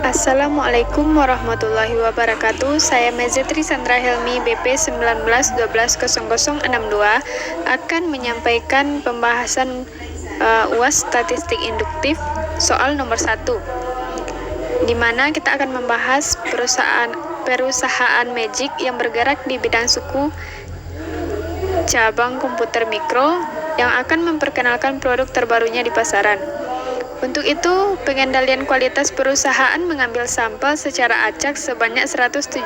Assalamualaikum warahmatullahi wabarakatuh. Saya Mezetri Sandra Helmi BP 19120062 akan menyampaikan pembahasan UAS statistik induktif soal nomor 1, di mana kita akan membahas perusahaan Magic yang bergerak di bidang suku cabang komputer mikro yang akan memperkenalkan produk terbarunya di pasaran. Untuk itu, pengendalian kualitas perusahaan mengambil sampel secara acak sebanyak 170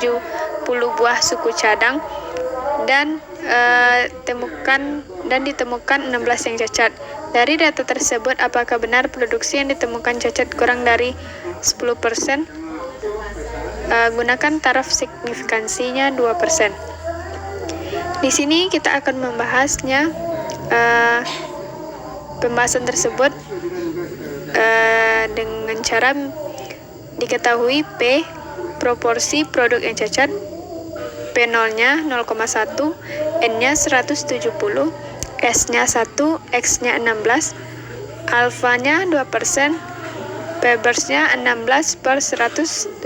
buah suku cadang dan ditemukan 16 yang cacat. Dari data tersebut, apakah benar produksi yang ditemukan cacat kurang dari 10%? Gunakan taraf signifikansinya 2%. Di sini kita akan membahasnya. Pembahasan tersebut dengan cara diketahui P, proporsi produk yang cacat, P0-nya 0,1, N-nya 170, S-nya 1, X-nya 16, alfanya 2%, P-nya 16 per 170,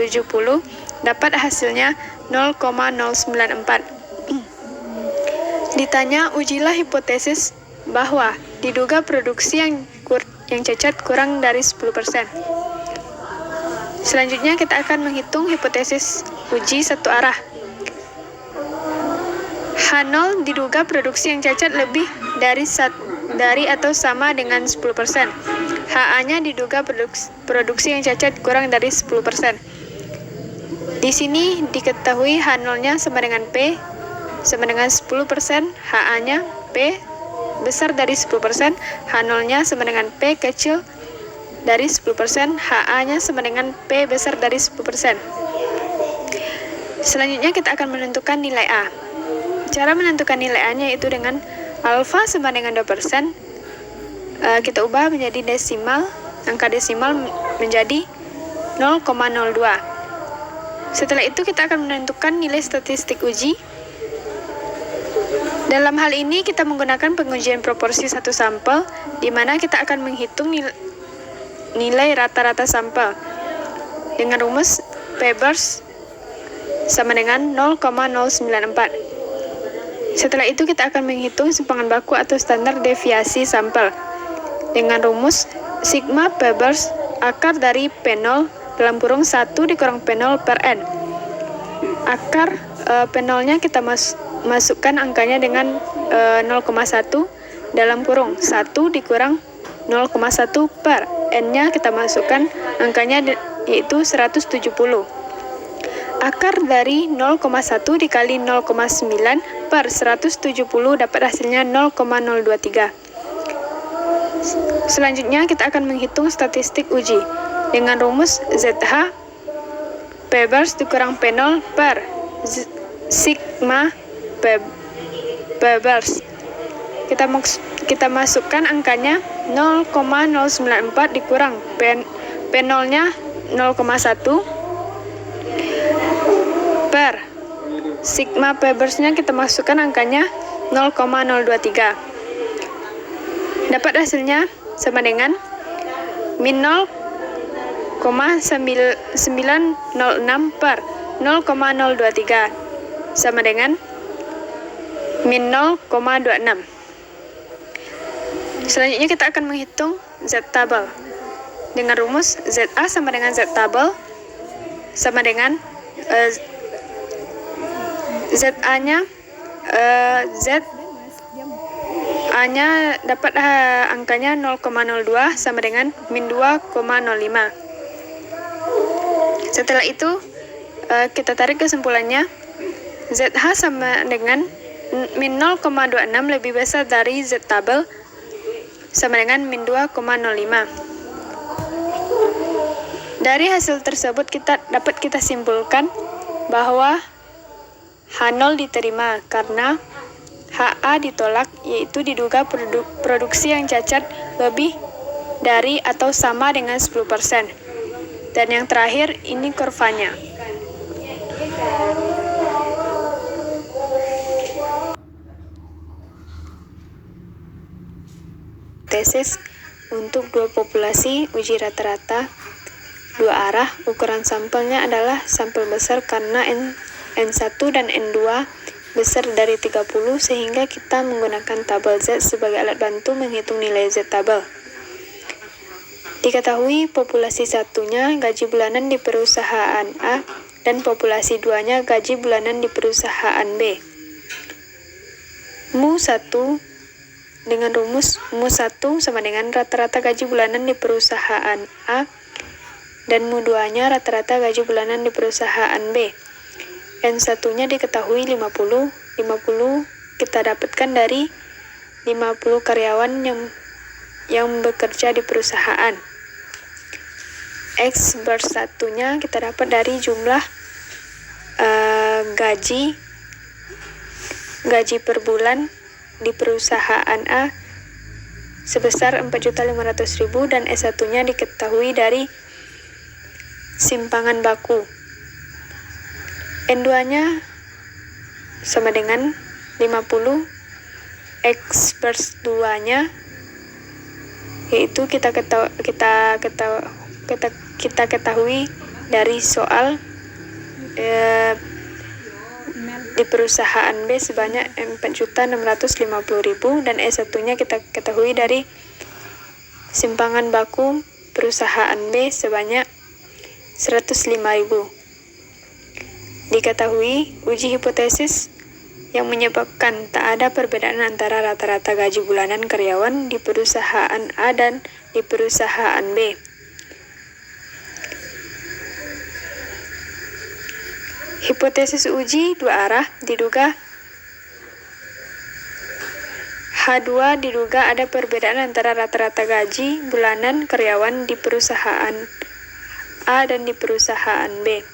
dapat hasilnya 0,094. Ditanya, ujilah hipotesis bahwa diduga produksi yang cacat kurang dari 10%. Selanjutnya kita akan menghitung hipotesis uji satu arah. H0 diduga produksi yang cacat lebih dari atau sama dengan 10%. HA-nya diduga produksi yang cacat kurang dari 10%. Di sini diketahui H0-nya sama dengan P sama dengan 10%, HA-nya P besar dari 10%, H0-nya sama dengan P kecil dari 10%, HA-nya sama dengan P besar dari 10%. Selanjutnya kita akan menentukan nilai A. Cara menentukan nilai A-nya yaitu dengan alfa sama dengan 2%, kita ubah menjadi desimal, angka desimal menjadi 0,02. Setelah itu kita akan menentukan nilai statistik uji. Dalam hal ini kita menggunakan pengujian proporsi satu sampel, di mana kita akan menghitung nilai rata-rata sampel dengan rumus P-bars sama dengan 0,094. Setelah itu kita akan menghitung simpangan baku atau standar deviasi sampel dengan rumus sigma P-bars akar dari P0 dalam kurung 1 dikurang P0 per N. Akar P0-nya kita masukkan angkanya dengan 0,1 dalam kurung 1 dikurang 0,1 per N-nya kita masukkan angkanya yaitu 170. Akar dari 0,1 dikali 0,9 per 170 dapat hasilnya 0,023. Selanjutnya kita akan menghitung statistik uji dengan rumus ZH P-bars dikurang P0 per sigma P-bars. Kita masukkan angkanya 0,094 dikurang P0-nya 0,1 per sigma P-bars-nya kita masukkan angkanya 0,023. Dapat hasilnya sama dengan min 0,906 per 0,023 sama dengan min 0,26. Selanjutnya kita akan menghitung Z-tabel dengan rumus ZA sama dengan Z-tabel sama dengan ZA-nya Z-A-nya dapat angkanya 0,02 sama dengan min 2,05. Setelah itu kita tarik kesimpulannya, ZH sama dengan min 0,26 lebih besar dari Z-tabel sama dengan min 2,05. Dari hasil tersebut dapat kita simpulkan bahwa H0 diterima karena HA ditolak, yaitu diduga produksi yang cacat lebih dari atau sama dengan 10%. Dan yang terakhir, ini kurvanya. Tesis untuk dua populasi uji rata-rata dua arah. Ukuran sampelnya adalah sampel besar karena N1 dan N2 besar dari 30, sehingga kita menggunakan tabel Z sebagai alat bantu menghitung nilai Z tabel. Diketahui populasi satunya gaji bulanan di perusahaan A dan populasi duanya gaji bulanan di perusahaan B. Mu1 dengan rumus Mu1 sama dengan rata-rata gaji bulanan di perusahaan A dan Mu2-nya rata-rata gaji bulanan di perusahaan B. N1-nya diketahui 50 kita dapatkan dari 50 karyawan yang bekerja di perusahaan. X bersatunya kita dapat dari jumlah gaji per bulan di perusahaan A sebesar 4.500.000 dan S1-nya diketahui dari simpangan baku. N2-nya sama dengan 50, X per 2-nya yaitu kita ketahui dari soal di perusahaan B sebanyak 4.650.000 dan S1-nya kita ketahui dari simpangan baku perusahaan B sebanyak 105.000. Diketahui uji hipotesis yang menyebabkan tak ada perbedaan antara rata-rata gaji bulanan karyawan di perusahaan A dan di perusahaan B. Hipotesis uji dua arah diduga H2 diduga ada perbedaan antara rata-rata gaji bulanan karyawan di perusahaan A dan di perusahaan B.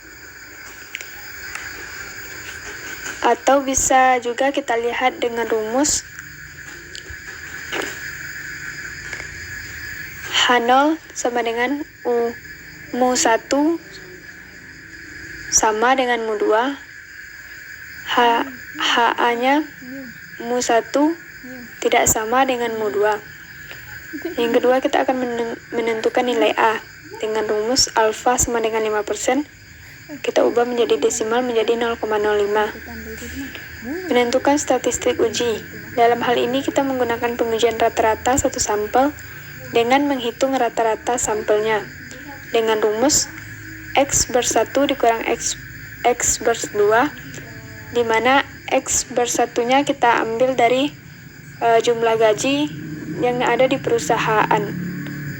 Atau bisa juga kita lihat dengan rumus H0 sama dengan Mu1 sama dengan Mu2, HA-nya Mu1 tidak sama dengan Mu2. Yang kedua kita akan menentukan nilai A dengan rumus alfa sama dengan 5%. Kita ubah menjadi desimal menjadi 0,05. Menentukan statistik uji. Dalam hal ini kita menggunakan pengujian rata-rata satu sampel dengan menghitung rata-rata sampelnya dengan rumus X bersatu dikurang X bers 2, di mana X bersatunya kita ambil dari jumlah gaji yang ada di perusahaan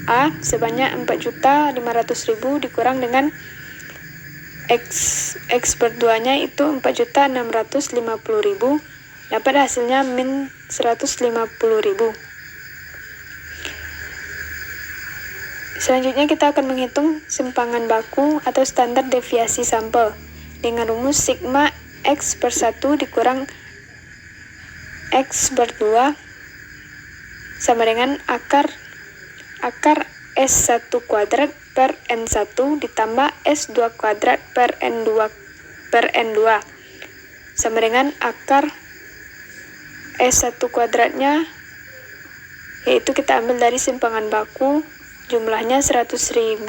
A sebanyak 4.500.000 dikurang dengan X per 2-nya itu 4.650.000, dapat hasilnya min 150.000. Selanjutnya kita akan menghitung simpangan baku atau standar deviasi sampel dengan rumus sigma X per 1 dikurang X per 2 sama dengan akar S1 kuadrat per N1 ditambah S2 kuadrat per N2 sama dengan akar S1 kuadratnya, yaitu kita ambil dari simpangan baku jumlahnya 100.000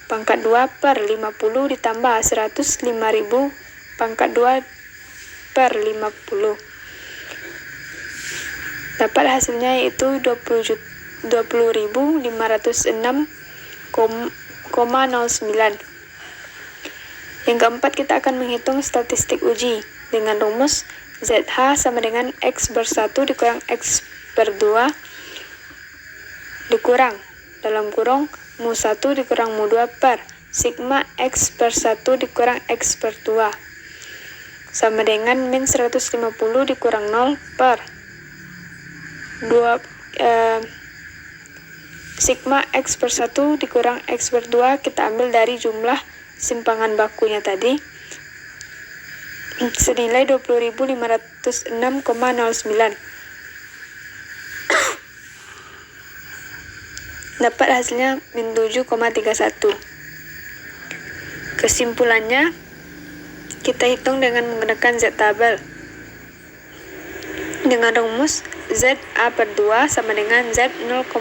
pangkat 2 per 50 ditambah 105.000 pangkat 2 per 50. Dapat hasilnya yaitu 20.506,09. Yang keempat kita akan menghitung statistik uji dengan rumus ZH sama dengan X per 1 dikurang X per 2 dikurang dalam kurung Mu1 dikurang Mu2 per sigma X per 1 dikurang X per 2 sama dengan min 150 dikurang 0 per 2 sigma X per 1 dikurang X per 2 kita ambil dari jumlah simpangan bakunya tadi senilai 20.506,09. Dapat hasilnya min 7,31. Kesimpulannya, kita hitung dengan menggunakan Z tabel dengan rumus ZA per 2 sama dengan Z 0,025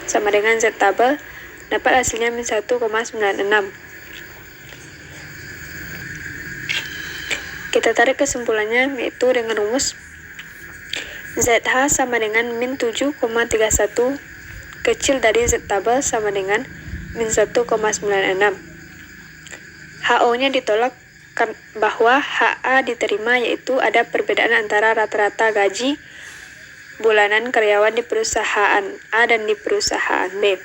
sama dengan Z tabel, dapat hasilnya min 1,96. Kita tarik kesimpulannya, yaitu dengan rumus ZH sama dengan min 7,31 kecil dari Z tabel sama dengan min 1,96. HO-nya ditolak bahwa HA diterima, yaitu ada perbedaan antara rata-rata gaji bulanan karyawan di perusahaan A dan di perusahaan B.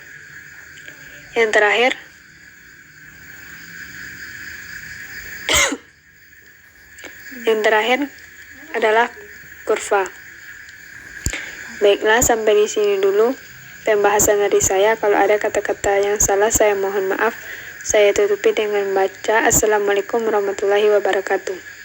Yang terakhir adalah kurva. Baiklah, sampai di sini dulu pembahasan dari saya. Kalau ada kata-kata yang salah, saya mohon maaf. Saya tutupi dengan baca Assalamualaikum warahmatullahi wabarakatuh.